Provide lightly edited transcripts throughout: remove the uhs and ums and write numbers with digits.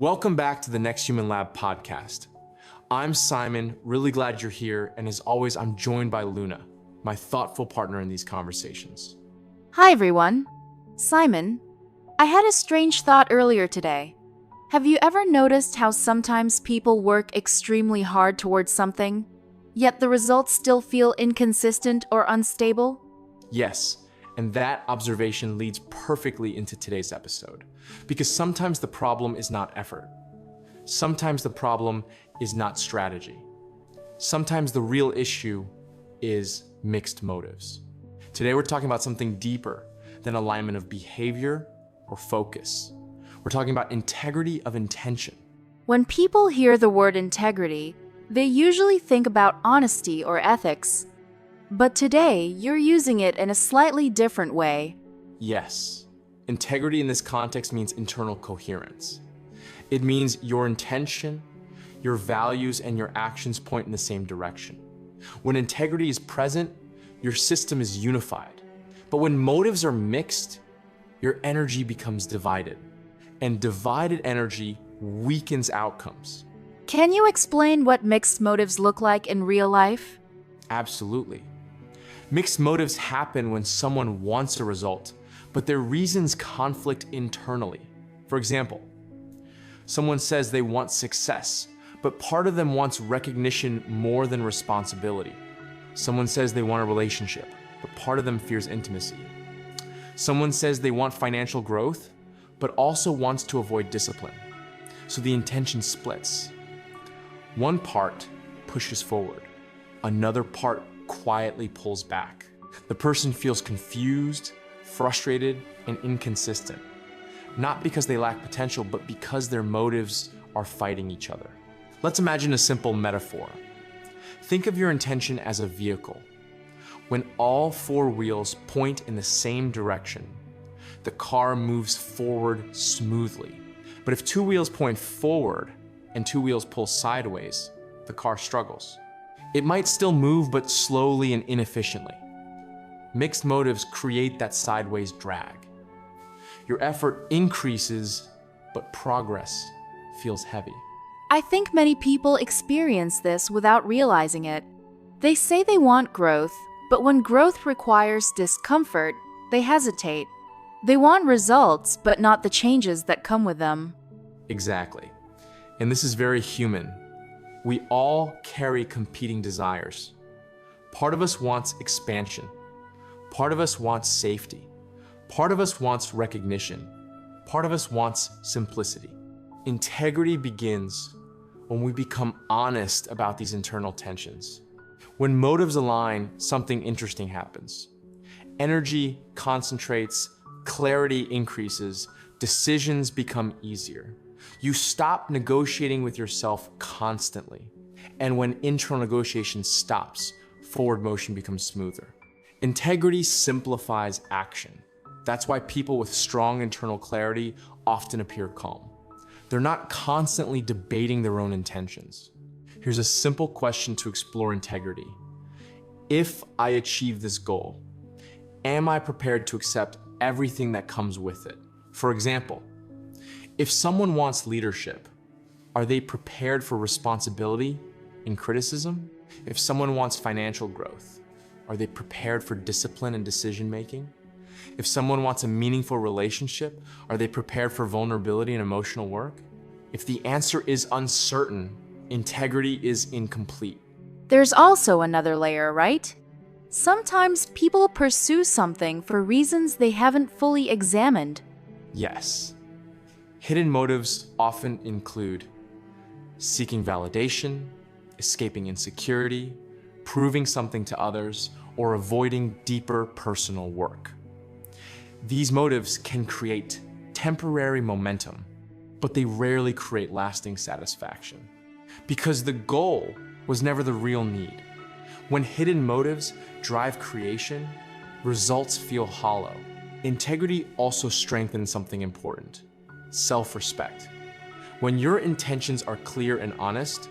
Welcome back to the Next Human Lab podcast. I'm Simon, really glad you're here, and as always, I'm joined by Luna, my thoughtful partner in these conversations. Hi everyone. Simon, I had a strange thought earlier today. Have you ever noticed how sometimes people work extremely hard towards something, yet the results still feel inconsistent or unstable? Yes, and that observation leads perfectly into today's episode, because sometimes the problem is not effort. Sometimes the problem is not strategy. Sometimes the real issue is mixed motives. Today we're talking about something deeper than alignment of behavior or focus. We're talking about integrity of intention. When people hear the word integrity, they usually think about honesty or ethics. But today, you're using it in a slightly different way. Yes, integrity in this context means internal coherence. It means your intention, your values, and your actions point in the same direction. When integrity is present, your system is unified. But when motives are mixed, your energy becomes divided. And divided energy weakens outcomes. Can you explain what mixed motives look like in real life? Absolutely. Mixed motives happen when someone wants a result, but their reasons conflict internally. For example, someone says they want success, but part of them wants recognition more than responsibility. Someone says they want a relationship, but part of them fears intimacy. Someone says they want financial growth, but also wants to avoid discipline. So the intention splits. One part pushes forward, another part quietly pulls back. The person feels confused, frustrated, and inconsistent, not because they lack potential, but because their motives are fighting each other. Let's imagine a simple metaphor. Think of your intention as a vehicle. When all four wheels point in the same direction, the car moves forward smoothly. But if two wheels point forward and two wheels pull sideways, the car struggles. It might still move, but slowly and inefficiently. Mixed motives create that sideways drag. Your effort increases, but progress feels heavy. I think many people experience this without realizing it. They say they want growth, but when growth requires discomfort, they hesitate. They want results, but not the changes that come with them. Exactly. And this is very human. We all carry competing desires. Part of us wants expansion. Part of us wants safety. Part of us wants recognition. Part of us wants simplicity. Integrity begins when we become honest about these internal tensions. When motives align, something interesting happens. Energy concentrates, clarity increases, decisions become easier. You stop negotiating with yourself constantly. And when internal negotiation stops, forward motion becomes smoother. Integrity simplifies action. That's why people with strong internal clarity often appear calm. They're not constantly debating their own intentions. Here's a simple question to explore integrity. If I achieve this goal, am I prepared to accept everything that comes with it? For example, if someone wants leadership, are they prepared for responsibility and criticism? If someone wants financial growth, are they prepared for discipline and decision-making? If someone wants a meaningful relationship, are they prepared for vulnerability and emotional work? If the answer is uncertain, integrity is incomplete. There's also another layer, right? Sometimes people pursue something for reasons they haven't fully examined. Yes. Hidden motives often include seeking validation, escaping insecurity, proving something to others, or avoiding deeper personal work. These motives can create temporary momentum, but they rarely create lasting satisfaction because the goal was never the real need. When hidden motives drive creation, results feel hollow. Integrity also strengthens something important: self-respect. When your intentions are clear and honest,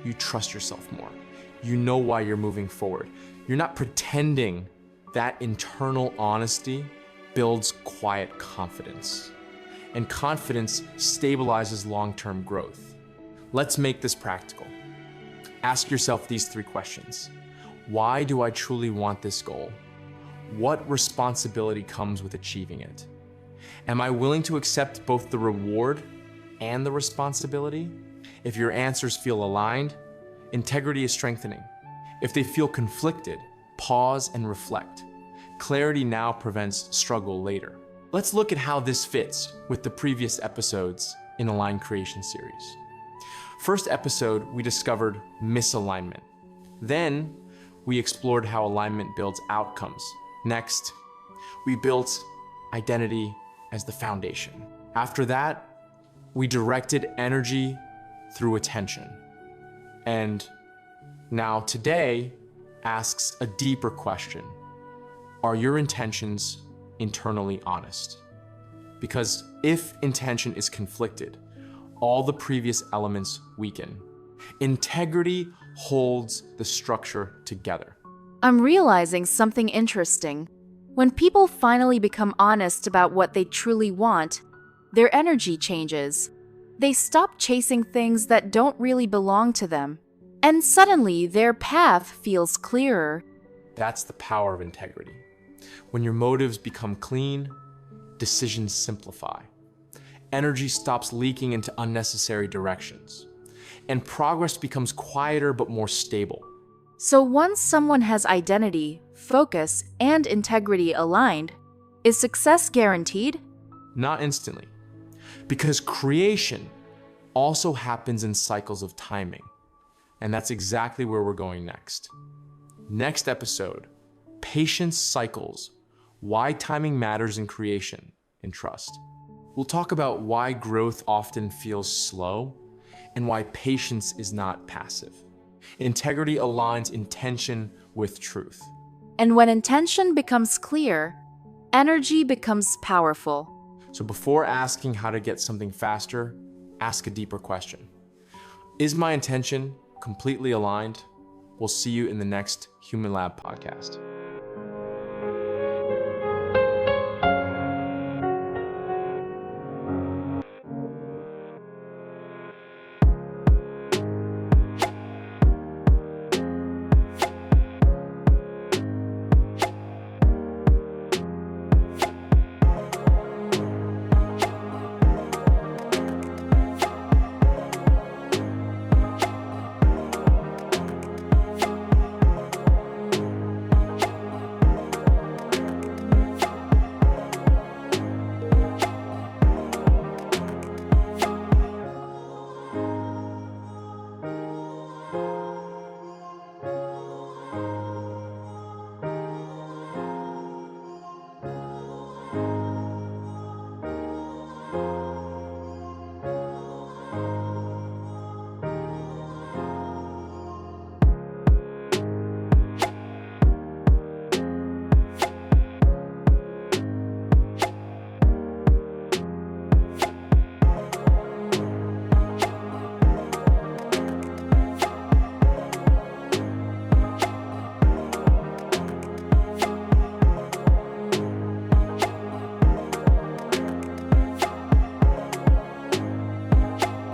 you trust yourself more. You know why you're moving forward. You're not pretending. That internal honesty builds quiet confidence. and confidence stabilizes long-term growth. Let's make this practical. Ask yourself these 3 questions. Why do I truly want this goal? What responsibility comes with achieving it? Am I willing to accept both the reward and the responsibility? If your answers feel aligned, integrity is strengthening. If they feel conflicted, pause and reflect. Clarity now prevents struggle later. Let's look at how this fits with the previous episodes in Aligned Creation series. First episode, we discovered misalignment. Then, we explored how alignment builds outcomes. Next, we built identity as the foundation. After that, we directed energy through attention. And now today asks a deeper question. Are your intentions internally honest? Because if intention is conflicted, all the previous elements weaken. Integrity holds the structure together. I'm realizing something interesting. When people finally become honest about what they truly want, their energy changes. They stop chasing things that don't really belong to them. And suddenly, their path feels clearer. That's the power of integrity. When your motives become clean, decisions simplify. Energy stops leaking into unnecessary directions. And progress becomes quieter but more stable. So once someone has identity, focus, and integrity aligned, is success guaranteed? Not instantly. Because creation also happens in cycles of timing. And that's exactly where we're going next. Next episode, patience cycles, why timing matters in creation and trust. We'll talk about why growth often feels slow and why patience is not passive. Integrity aligns intention with truth. And when intention becomes clear, energy becomes powerful. So before asking how to get something faster, ask a deeper question. Is my intention completely aligned? We'll see you in the next Human Lab podcast.